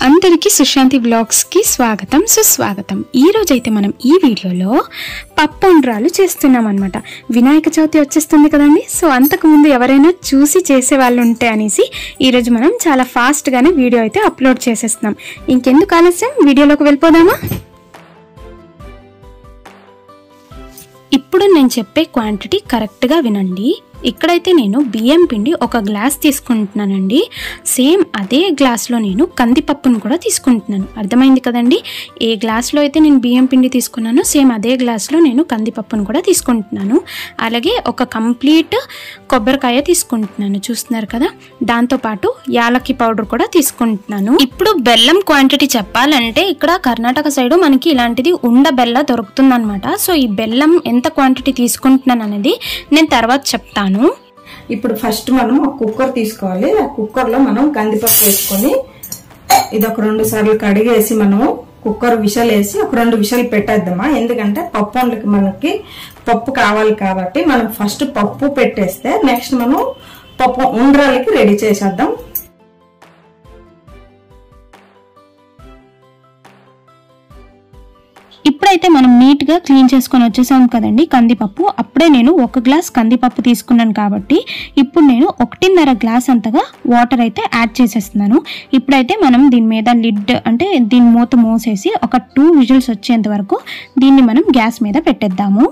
అందరికీ సుశాంతి వ్లాగ్స్ కి స్వాగతం సుస్వాగతం। ఈ రోజు అయితే మనం ఈ వీడియోలో పప్పు ఉండ్రాలు చేస్తున్నాం అన్నమాట। వినాయక చవితి వచ్చేస్తుంది కదండి। సో అంతకు ముందు ఎవరైనా చూసి చేసే వాళ్ళు ఉంటే అనేసి ఈ రోజు మనం చాలా ఫాస్ట్ గానే వీడియో అయితే అప్లోడ్ చేసేస్తున్నాం। ఇంకెందుకు ఆలస్యం వీడియోలోకి వెళ్ళిపోదామా। ఇప్పుడు నేను చెప్పే క్వాంటిటీ కరెక్ట్ గా వినండి। ఇక్కడైతే నేను బియ్యం పిండి ఒక గ్లాస్ తీసుకుంటున్నానండి। సేమ్ అదే గ్లాస్లో నేను కందిపప్పును కూడా తీసుకుంటున్నాను। అర్థమైంది కదండి। ఏ గ్లాస్లో అయితే నేను బియ్యం పిండి తీసుకున్నానో సేమ్ అదే గ్లాస్లో నేను కందిపప్పును కూడా తీసుకుంటున్నాను। అలాగే ఒక కంప్లీట్ కొబ్బరికాయ తీసుకుంటున్నాను, చూస్తున్నారు కదా। దాంతోపాటు యాలక్కి పౌడర్ కూడా తీసుకుంటున్నాను। ఇప్పుడు బెల్లం క్వాంటిటీ చెప్పాలంటే ఇక్కడ కర్ణాటక సైడ్ మనకి ఇలాంటిది ఉండ బెల్ల దొరుకుతుంది అనమాట। సో ఈ బెల్లం ఎంత క్వాంటిటీ తీసుకుంటున్నాను అనేది నేను తర్వాత చెప్తాను। ఇప్పుడు ఫస్ట్ మనం ఒక కుక్కర్ తీసుకోవాలి। ఆ కుక్కర్ లో మనం కందిపప్పు వేసుకొని ఇది ఒక 2 సార్లు కడిగేసి మనం కుక్కర్ విషల్ వేసి ఒక 2 విషల్ పెట్టేద్దామా। ఎందుకంటే పప్పు వంటకి మనకి పప్పు కావాలి కాబట్టి మనం ఫస్ట్ పప్పు పెట్టేస్తే నెక్స్ట్ మనం పప్పు ఉండ్రాలకి రెడీ చేసేద్దాం। ఇప్పుడైతే మనం నీట్ గా క్లీన్ చేసుకొని వచ్చేసాం కదండి కందిపప్పు। అప్పుడే నేను 1 గ్లాస్ కందిపప్పు తీసుకున్నాను కాబట్టి ఇప్పుడు నేను 1.5 గ్లాస్ అంతగా వాటర్ అయితే యాడ్ చేసేస్తున్నాను। ఇప్పుడైతే మనం దీని మీద లిడ్ అంటే దీని మూత మూసేసి ఒక 2 విజిల్స్ వచ్చేంత వరకు దీన్ని మనం గ్యాస్ మీద పెట్టేద్దాము।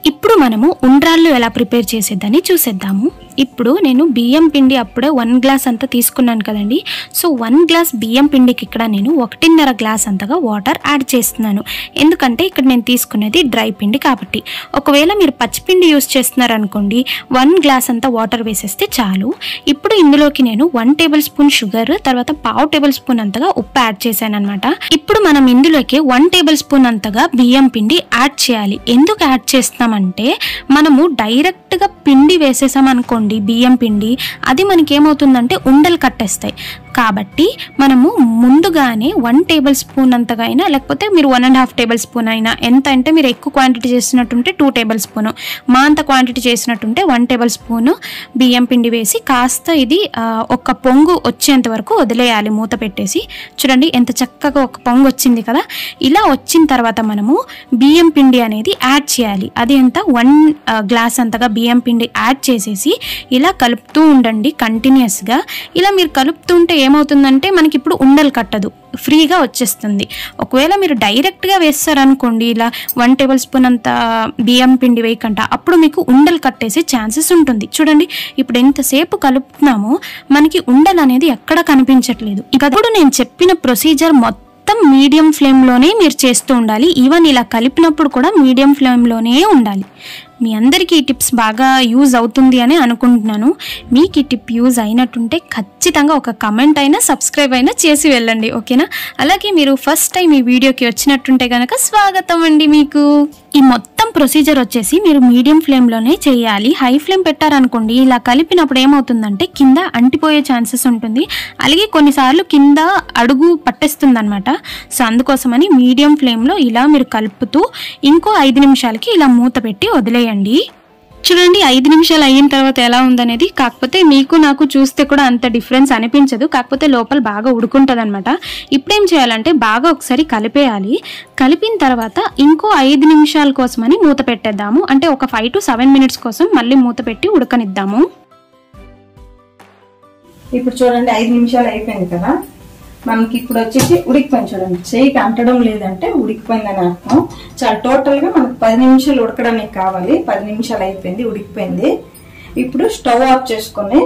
ఇప్పుడు మనము ఉండ్రాళ్ళు ఎలా ప్రిపేర్ చేసేదని చూసేద్దాము। ఇప్పుడు నేను బియ్యం పిండి అప్పుడే 1 గ్లాస్ అంతా తీసుకున్నాను కదండి। సో 1 గ్లాస్ బియ్యం పిండికి ఇక్కడ నేను 1.5 గ్లాస్ అంతగా వాటర్ యాడ్ చేస్తున్నాను। ఎందుకంటే ఇక్కడ నేను తీసుకునేది డ్రై పిండి కాబట్టి। ఒకవేళ మీరు పచ్చిపిండి యూస్ చేస్తున్నారు అనుకోండి 1 గ్లాస్ అంతా వాటర్ వేసేస్తే చాలు। ఇప్పుడు ఇందులోకి నేను 1 టేబుల్ స్పూన్ షుగర్ తర్వాత 1/2 టేబుల్ స్పూన్ అంతగా ఉప్పు యాడ్ చేశాను అనమాట। ఇప్పుడు మనం ఇందులోకి 1 టేబుల్ స్పూన్ అంతగా బియ్యం పిండి యాడ్ చేయాలి। ఎందుకు యాడ్ చేస్తున్నామంటే మనము డైరెక్ట్ గా పిండి వేసేసాం అనుకోండి బియ్యం పిండి అది మనకి ఏమవుతుందంటే ఉండలు కట్టేస్తాయి। కాబట్టి మనము ముందుగానే 1 టేబుల్ స్పూన్ అంతగా అయినా లేకపోతే మీరు 1.5 టేబుల్ స్పూన్ అయినా, ఎంత అంటే మీరు ఎక్కువ క్వాంటిటీ చేసినట్టుంటే 2 టేబుల్ స్పూన్, మా అంత క్వాంటిటీ చేసినట్టుంటే 1 టేబుల్ స్పూన్ బియ్యం పిండి వేసి కాస్త ఇది ఒక పొంగు వచ్చేంత వరకు వదిలేయాలి మూత పెట్టేసి। చూడండి ఎంత చక్కగా ఒక పొంగు వచ్చింది కదా। ఇలా వచ్చిన తర్వాత మనము బియ్యం పిండి అనేది యాడ్ చేయాలి। అది ఎంత 1 గ్లాస్ అంతగా బియ్యం పిండి యాడ్ చేసేసి ఇలా కలుపుతూ ఉండండి కంటిన్యూస్గా। ఇలా మీరు కలుపుతుంటే ఏమవుతుందంటే మనకి ఇప్పుడు ఉండలు కట్టదు, ఫ్రీగా వచ్చేస్తుంది। ఒకవేళ మీరు డైరెక్ట్గా వేస్తారనుకోండి ఇలా 1 టేబుల్ స్పూన్ అంత బియ్యం పిండి వేయకుండా అప్పుడు మీకు ఉండలు కట్టేసే ఛాన్సెస్ ఉంటుంది। చూడండి ఇప్పుడు ఎంతసేపు కలుపుతున్నామో మనకి ఉండలు అనేది ఎక్కడ కనిపించట్లేదు। ఇప్పుడు నేను చెప్పిన ప్రొసీజర్ మొత్తం మీడియం ఫ్లేమ్లోనే మీరు చేస్తూ ఉండాలి। ఈవెన్ ఇలా కలిపినప్పుడు కూడా మీడియం ఫ్లేమ్లోనే ఉండాలి। మీ అందరికీ ఈ టిప్స్ బాగా యూజ్ అవుతుంది అని అనుకుంటున్నాను। మీకు ఈ టిప్ యూజ్ అయినట్టుంటే ఖచ్చితంగా ఒక కమెంట్ అయినా సబ్స్క్రైబ్ అయినా చేసి వెళ్ళండి, ఓకేనా। అలాగే మీరు ఫస్ట్ టైం ఈ వీడియోకి వచ్చినట్టుంటే కనుక స్వాగతం అండి మీకు। ఈ మొత్తం ప్రొసీజర్ వచ్చేసి మీరు మీడియం ఫ్లేమ్లోనే చేయాలి। హై ఫ్లేమ్ పెట్టారనుకోండి ఇలా కలిపినప్పుడు ఏమవుతుందంటే కింద అంటిపోయే ఛాన్సెస్ ఉంటుంది, అలాగే కొన్నిసార్లు కింద అడుగు పట్టేస్తుంది అనమాట। సో అందుకోసమని మీడియం ఫ్లేమ్లో ఇలా మీరు కలుపుతూ ఇంకో 5 నిమిషాలకి ఇలా మూత పెట్టి వదిలేయండి। చూడండి 5 నిమిషాలు అయిన తర్వాత ఎలా ఉందనేది, కాకపోతే మీకు నాకు చూస్తే కూడా అంత డిఫరెన్స్ అనిపించదు, కాకపోతే లోపల బాగా ఉడుకుంటుంది అనమాట। ఇప్పుడేం చేయాలంటే బాగా ఒకసారి కలిపేయాలి। కలిపిన తర్వాత ఇంకో 5 నిమిషాల కోసమని మూత పెట్టేద్దాము, అంటే ఒక 5 to 7 మినిట్స్ కోసం మళ్ళీ మూత పెట్టి ఉడకనిద్దాము। ఇప్పుడు చూడండి 5 నిమిషాలు అయిపోయింది కదా, మనకి ఇప్పుడు వచ్చేసి ఉడికిపోయింది। చూడండి చేయికి అంటడం లేదంటే ఉడికిపోయిందని అర్థం। చాలా టోటల్ గా మనకు 10 నిమిషాలు ఉడకడానికి కావాలి। 10 నిమిషాలు అయిపోయింది, ఉడికిపోయింది। ఇప్పుడు స్టవ్ ఆఫ్ చేసుకొని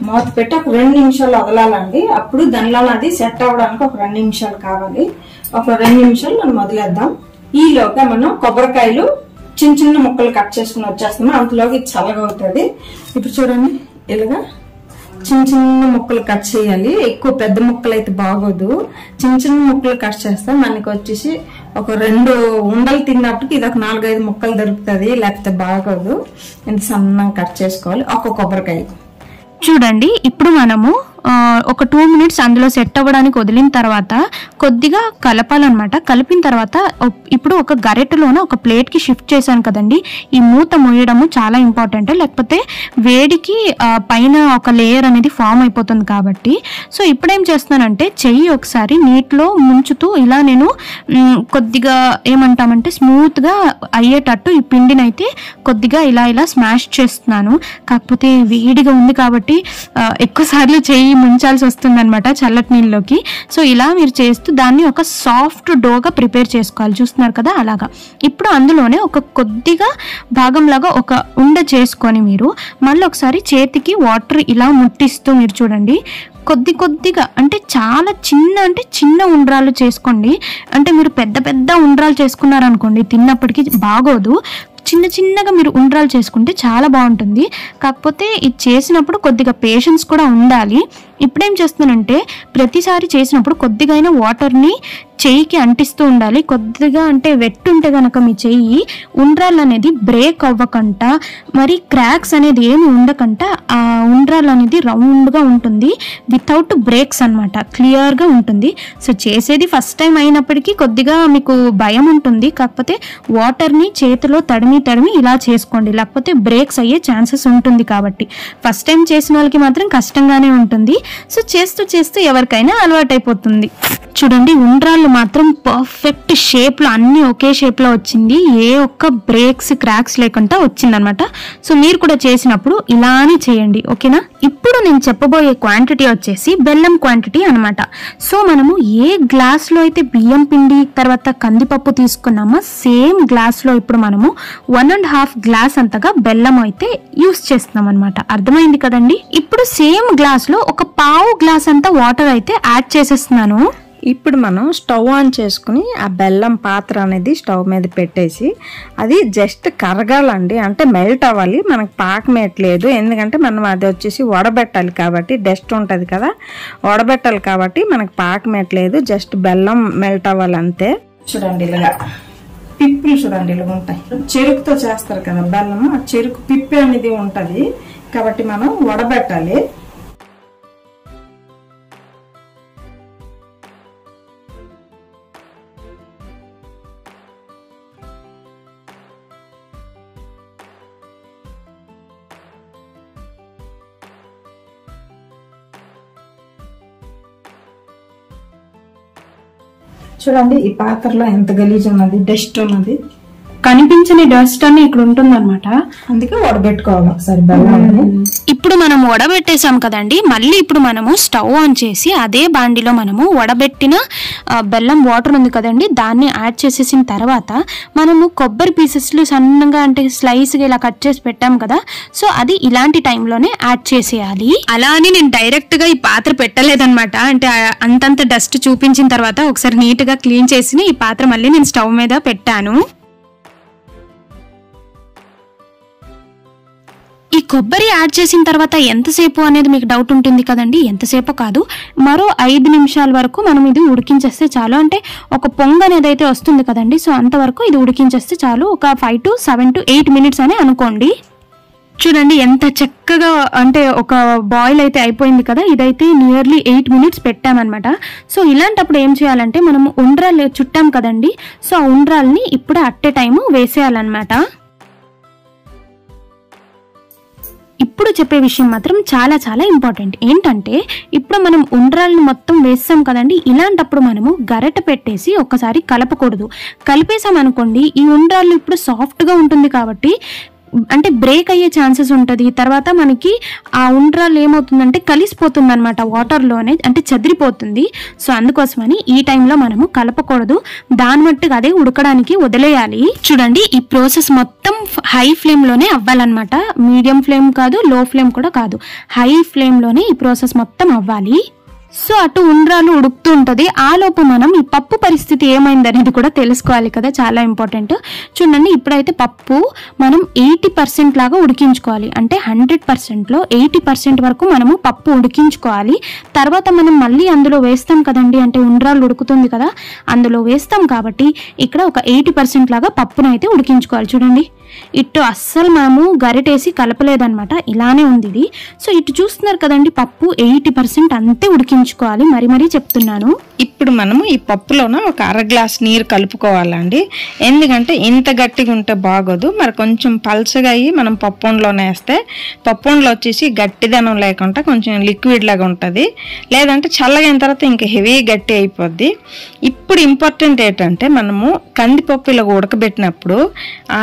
మూత పెట్టి ఒక 2 నిమిషాలు వదలాలండి। అప్పుడు దానిలో అది సెట్ అవ్వడానికి ఒక 2 నిమిషాలు కావాలి। ఒక 2 నిమిషాలు మనం వదిలేద్దాం। ఈలోగా మనం కొబ్బరికాయలు చిన్న చిన్న ముక్కలు కట్ చేసుకుని వచ్చేస్తాము, అంతలోకి చల్లగా అవుతుంది। ఇప్పుడు చూడండి ఇలాగా చిన్న చిన్న ముక్కలు కట్ చేయాలి, ఎక్కువ పెద్ద ముక్కలు అయితే బాగోదు। చిన్న చిన్న ముక్కలు కట్ చేస్తాం, మనకి వచ్చేసి ఒక 2 ఉండలు తిన్నప్పటికి ఇది ఒక 4-5 ముక్కలు దొరుకుతుంది, లేకపోతే బాగోదు। ఇంత సన్నంగా కట్ చేసుకోవాలి ఒక కొబ్బరికాయ। చూడండి ఇప్పుడు మనము ఒక 2 మినిట్స్ అందులో సెట్ అవ్వడానికి వదిలిన తర్వాత కొద్దిగా కలపాలన్నమాట. కలిపిన తర్వాత ఇప్పుడు ఒక గరిటెలోనే ఒక ప్లేట్కి షిఫ్ట్ చేశాను కదండి. ఈ మూత మూయడము చాలా ఇంపార్టెంట్, లేకపోతే వేడికి పైన ఒక లేయర్ అనేది ఫామ్ అయిపోతుంది కాబట్టి. సో ఇప్పుడు ఏం చేస్తున్నానంటే చెయ్యి ఒకసారి నీటిలో ముంచుతూ ఇలా నేను కొద్దిగా ఏమంటామంటే స్మూత్గా అయ్యేటట్టు ఈ పిండిని అయితే కొద్దిగా ఇలా ఇలా స్మాష్ చేస్తున్నాను. కాకపోతే వేడిగా ఉంది కాబట్టి ఎక్కువసార్లు చెయ్యి ముంచాల్సి వస్తుంది అనమాట చల్లటి నీళ్ళలోకి. సో ఇలా మీరు చేస్తూ దాన్ని ఒక సాఫ్ట్ డోగా ప్రిపేర్ చేసుకోవాలి. చూస్తున్నారు కదా అలాగా. ఇప్పుడు అందులోనే ఒక కొద్దిగా భాగంలాగా ఒక ఉండ చేసుకొని మీరు మళ్ళీ ఒకసారి చేతికి వాటర్ ఇలా ముట్టిస్తూ మీరు చూడండి కొద్దిగా అంటే చాలా చిన్న ఉండ్రాలు చేసుకోండి. అంటే మీరు పెద్ద పెద్ద ఉండ్రాలు చేసుకున్నారనుకోండి తిన్నప్పటికీ బాగోదు. చిన్నగా మీరు ఉండ్రాలు చేసుకుంటే చాలా బాగుంటుంది. కాకపోతే ఇది చేసినప్పుడు కొద్దిగా పేషెన్స్ కూడా ఉండాలి. ఇప్పుడేం చేస్తున్నానంటే ప్రతిసారి చేసినప్పుడు కొద్దిగా అయినా వాటర్ని చెయ్యికి అంటిస్తూ ఉండాలి. కొద్దిగా అంటే వెట్ ఉంటే కనుక మీ చెయ్యి ఉండ్రాలు అనేది బ్రేక్ అవ్వకుండా మరి క్రాక్స్ అనేది ఏమి ఉండకుండా ఆ ఉండ్రాలు అనేది రౌండ్గా ఉంటుంది, వితౌట్ బ్రేక్స్ అనమాట, క్లియర్గా ఉంటుంది. సో చేసేది ఫస్ట్ టైం అయినప్పటికీ కొద్దిగా మీకు భయం ఉంటుంది. కాకపోతే వాటర్ని చేతిలో తడిమి ఇలా చేసుకోండి, లేకపోతే బ్రేక్స్ అయ్యే ఛాన్సెస్ ఉంటుంది. కాబట్టి ఫస్ట్ టైం చేసిన వాళ్ళకి మాత్రం కష్టంగానే ఉంటుంది. సో చేస్తూ ఎవరికైనా అలవాటు అయిపోతుంది. చూడండి ఉండ్రాళ్ళు మాత్రం పర్ఫెక్ట్ షేప్లో అన్నీ ఒకే షేప్లో వచ్చింది, ఏ ఒక్క బ్రేక్స్ క్రాక్స్ లేకుండా వచ్చిందనమాట. సో మీరు కూడా చేసినప్పుడు ఇలానే చేయండి, ఓకేనా. ఇప్పుడు నేను చెప్పబోయే క్వాంటిటీ వచ్చేసి బెల్లం క్వాంటిటీ అనమాట. సో మనము ఏ గ్లాస్లో అయితే బియ్యం పిండి తర్వాత కందిపప్పు తీసుకున్నామో సేమ్ గ్లాస్లో ఇప్పుడు మనము 1.5 గ్లాస్ అంతగా బెల్లం అయితే యూస్ చేస్తున్నాం అనమాట. అర్థమైంది కదండి. ఇప్పుడు సేమ్ గ్లాస్లో ఒక పావు గ్లాస్ అంతా వాటర్ అయితే యాడ్ చేసేస్తున్నాను. ఇప్పుడు మనం స్టవ్ ఆన్ చేసుకుని ఆ బెల్లం పాత్ర అనేది స్టవ్ మీద పెట్టేసి అది జస్ట్ కరగాలండి, అంటే మెల్ట్ అవ్వాలి. మనకు పాకమేయట్లేదు, ఎందుకంటే మనం అది వచ్చేసి వడబెట్టాలి కాబట్టి డస్ట్ ఉంటుంది కదా, వడబెట్టాలి కాబట్టి మనకు పాకమేయట్లేదు, జస్ట్ బెల్లం మెల్ట్ అవ్వాలి అంతే. చూడండి ఇలాగా పిప్పులు చూడండి ఇలా ఉంటాయి. చెరుకుతో చేస్తారు కదా బెల్లం, ఆ చెరుకు పిప్పి అనేది ఉంటది కాబట్టి మనం వడబెట్టాలి. చూడండి ఈ పాత్రలో ఎంత గలీజ్ ఉన్నది, డస్ట్ ఉన్నది, కనిపించని డస్ట్ అని ఇక్కడ ఉంటుంది అనమాట. అందుకే వడబెట్టుకోవాలి ఒకసారి బెల్లం. ఇప్పుడు మనం వడబెట్టేసాం కదండి. మళ్ళీ ఇప్పుడు మనము స్టవ్ ఆన్ చేసి అదే బాండిలో మనము వడబెట్టిన బెల్లం వాటర్ ఉంది కదండి దాన్ని యాడ్ చేసేసిన తర్వాత మనము కొబ్బరి పీసెస్లు సన్నగా అంటే స్లైస్గా ఇలా కట్ చేసి పెట్టాం కదా, సో అది ఇలాంటి టైంలోనే యాడ్ చేసేయాలి. అలా అని నేను డైరెక్ట్ గా ఈ పాత్ర పెట్టలేదన్నమాట. అంటే అంతంత డస్ట్ చూపించిన తర్వాత ఒకసారి నీట్ గా క్లీన్ చేసి ఈ పాత్ర మళ్ళీ నేను స్టవ్ మీద పెట్టాను. ఈ కొబ్బరి యాడ్ చేసిన తర్వాత ఎంతసేపు అనేది మీకు డౌట్ ఉంటుంది కదండి. ఎంతసేపు కాదు, మరో 5 నిమిషాల వరకు మనం ఇది ఉడికించేస్తే చాలు. అంటే ఒక పొంగు అనేది అయితే వస్తుంది కదండి, సో అంతవరకు ఇది ఉడికించేస్తే చాలు. ఒక 5 to 7 to 8 మినిట్స్ అని అనుకోండి. చూడండి ఎంత చక్కగా అంటే ఒక బాయిల్ అయితే అయిపోయింది కదా. ఇదైతే నియర్లీ 8 మినిట్స్ పెట్టామన్నమాట. సో ఇలాంటప్పుడు ఏం చేయాలంటే మనము ఉండ్రాలు చుట్టాం కదండి, సో ఆ ఉండ్రాల్ని ఇప్పుడు అట్టే టైము వేసేయాలన్నమాట. ఇప్పుడు చెప్పే విషయం మాత్రం చాలా చాలా ఇంపార్టెంట్. ఏంటంటే ఇప్పుడు మనం ఉండ్రాలను మొత్తం వేస్తాం కదండి, ఇలాంటప్పుడు మనము గరిట పెట్టేసి ఒకసారి కలపకూడదు. కలిపేసాం అనుకోండి ఈ ఉండ్రాలు ఇప్పుడు సాఫ్ట్గా ఉంటుంది కాబట్టి అంటే బ్రేక్ అయ్యే ఛాన్సెస్ ఉంటుంది. తర్వాత మనకి ఆ ఉండ్రాలు ఏమవుతుందంటే కలిసిపోతుంది అనమాట వాటర్లోనే, అంటే చెదిరిపోతుంది. సో అందుకోసమని ఈ టైంలో మనము కలపకూడదు, దాని మట్టుకు అదే ఉడకడానికి వదిలేయాలి. చూడండి ఈ ప్రాసెస్ మొత్తం హై ఫ్లేమ్లోనే అవ్వాలన్నమాట. మీడియం ఫ్లేమ్ కాదు, లో ఫ్లేమ్ కూడా కాదు, హై ఫ్లేమ్లోనే ఈ ప్రాసెస్ మొత్తం అవ్వాలి. సో అటు ఉండ్రాలు ఉడుకుతూ ఉంటుంది. ఆ లోపు మనం ఈ పప్పు పరిస్థితి ఏమైంది అనేది కూడా తెలుసుకోవాలి కదా, చాలా ఇంపార్టెంట్. చూడండి, ఇప్పుడైతే పప్పు మనం 80% లాగా ఉడికించుకోవాలి. అంటే 100%లో 80% వరకు మనము పప్పు ఉడికించుకోవాలి. తర్వాత మనం మళ్ళీ అందులో వేస్తాం కదండి, అంటే ఉండ్రాలు ఉడుకుతుంది కదా, అందులో వేస్తాం కాబట్టి ఇక్కడ ఒక 80% లాగా పప్పును అయితే ఉడికించుకోవాలి. చూడండి, ఇటు అస్సలు మనము గరిటేసి కలపలేదన్నమాట, ఇలానే ఉంది ఇది. సో ఇటు చూస్తున్నారు కదండి, పప్పు 80% అంతే ఉడికించుకోవాలి. మరీ చెప్తున్నాను. ఇప్పుడు మనము ఈ పప్పులోన ఒక అర గ్లాస్ నీరు కలుపుకోవాలండి. ఎందుకంటే ఇంత గట్టిగా ఉంటే బాగోదు. మరి కొంచెం పల్చగా అయ్యి మనం పప్పులోనే వేస్తే పప్పులో వచ్చేసి గట్టిదనం లేకుండా కొంచెం లిక్విడ్ లాగా ఉంటుంది. లేదంటే చల్లగైన తర్వాత ఇంకా హెవీ గట్టి అయిపోద్ది. ఇప్పుడు ఇంపార్టెంట్ ఏంటంటే మనము కందిపప్పు ఇలా ఉడకబెట్టినప్పుడు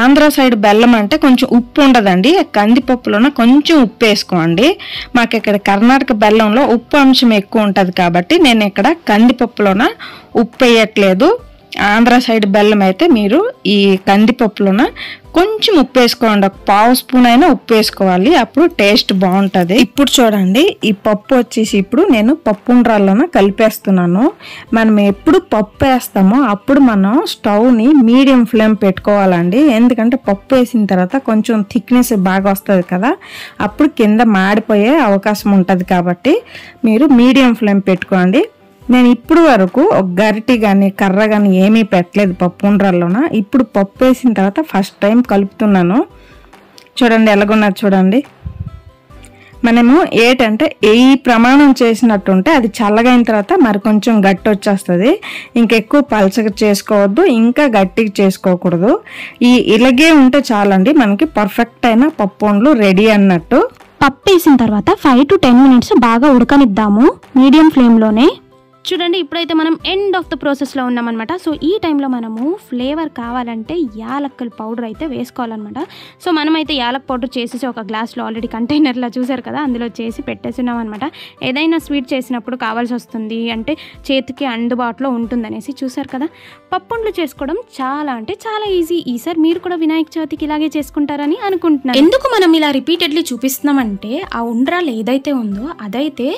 ఆంధ్ర సైడ్ బెల్లం అంటే కొంచెం ఉప్పు ఉండదండి. కందిపప్పులోన కొంచెం ఉప్పు వేసుకోండి. మాకు ఇక్కడ కర్ణాటక బెల్లంలో ఉప్పు అంశం ఎక్కువ ఉంటుంది కాబట్టి నేను ఇక్కడ కందిపప్పులోన ఉప్పు వేయట్లేదు. ఆంధ్ర సైడ్ బెల్లం అయితే మీరు ఈ కందిపప్పులోన కొంచెం ఉప్పు వేసుకోండి, ఒక పావు స్పూన్ అయినా ఉప్పు వేసుకోవాలి, అప్పుడు టేస్ట్ బాగుంటుంది. ఇప్పుడు చూడండి, ఈ పప్పు వచ్చేసి ఇప్పుడు నేను పప్పు ఉండ్రాల్లోన కలిపేస్తున్నాను. మనం ఎప్పుడు పప్పు వేస్తామో అప్పుడు మనం స్టవ్ని మీడియం ఫ్లేమ్ పెట్టుకోవాలండి. ఎందుకంటే పప్పు వేసిన తర్వాత కొంచెం థిక్నెస్ బాగా వస్తుంది కదా, అప్పుడు కింద మాడిపోయే అవకాశం ఉంటుంది. కాబట్టి మీరు మీడియం ఫ్లేమ్ పెట్టుకోండి. నేను ఇప్పుడు వరకు ఒక గరిటి కానీ కర్ర కానీ ఏమీ పెట్టలేదు పప్పు ఉండ్రాల్లోన. ఇప్పుడు పప్పు వేసిన తర్వాత ఫస్ట్ టైం కలుపుతున్నాను. చూడండి ఎలాగున్నది చూడండి. మనము ఏంటంటే ఈ ప్రమాణం చేసినట్టుంటే అది చల్లగైన తర్వాత మరి కొంచెం గట్టి వచ్చేస్తుంది. ఇంకెక్కువ పలచగా చేసుకోవద్దు, ఇంకా గట్టిగా చేసుకోకూడదు. ఇలాగే ఉంటే చాలండి, మనకి పర్ఫెక్ట్ అయిన పప్పు ఉండ్లు రెడీ అన్నట్టు. పప్పు వేసిన తర్వాత 5 to 10 minutes బాగా ఉడకనిద్దాము మీడియం ఫ్లేమ్లోనే. చూడండి, ఇప్పుడైతే మనం ఎండ్ ఆఫ్ ద ప్రాసెస్లో ఉన్నామన్నమాట. సో ఈ టైంలో మనము ఫ్లేవర్ కావాలంటే యాలక్కల పౌడర్ అయితే వేసుకోవాలన్నమాట. సో మనమైతే యాలక్ పౌడర్ చేసేసి ఒక గ్లాస్లో ఆల్రెడీ కంటైనర్లో చూసారు కదా, అందులో చేసి పెట్టేస్తున్నాం అనమాట. ఏదైనా స్వీట్ చేసినప్పుడు కావాల్సి వస్తుంది అంటే చేతికి అందుబాటులో ఉంటుందనేసి. చూసారు కదా, పప్పుండ్లు చేసుకోవడం చాలా అంటే చాలా ఈజీ. ఈసారి మీరు కూడా వినాయక చవితికి ఇలాగే చేసుకుంటారని అనుకుంటున్నాను. ఎందుకు మనం ఇలా రిపీటెడ్లీ చూపిస్తున్నామంటే ఆ ఉండ్రాలు ఏదైతే ఉందో అదైతే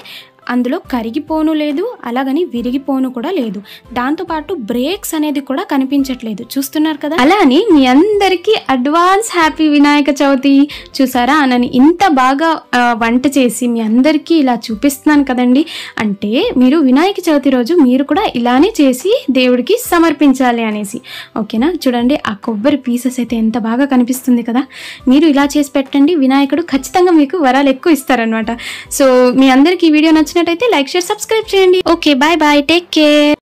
అందులో కరిగిపోను లేదు, అలాగని విరిగిపోను కూడా లేదు. దాంతోపాటు బ్రేక్స్ అనేది కూడా కనిపించట్లేదు. చూస్తున్నారు కదా. అలా అని మీ అందరికీ అడ్వాన్స్ హ్యాపీ వినాయక చవితి. చూసారా, నన్ను ఇంత బాగా వంట చేసి మీ అందరికీ ఇలా చూపిస్తున్నాను కదండి. అంటే మీరు వినాయక చవితి రోజు మీరు కూడా ఇలానే చేసి దేవుడికి సమర్పించాలి అనేసి. ఓకేనా. చూడండి, ఆ కొబ్బరి పీసెస్ అయితే ఎంత బాగా కనిపిస్తుంది కదా. మీరు ఇలా చేసి పెట్టండి, వినాయకుడు ఖచ్చితంగా మీకు వరాలు ఎక్కువ ఇస్తారనమాట. సో మీ అందరికీ ఈ వీడియో నచ్చినట్టయితే లైక్, షేర్, సబ్స్క్రైబ్ చేయండి. Okay, bye bye, take care.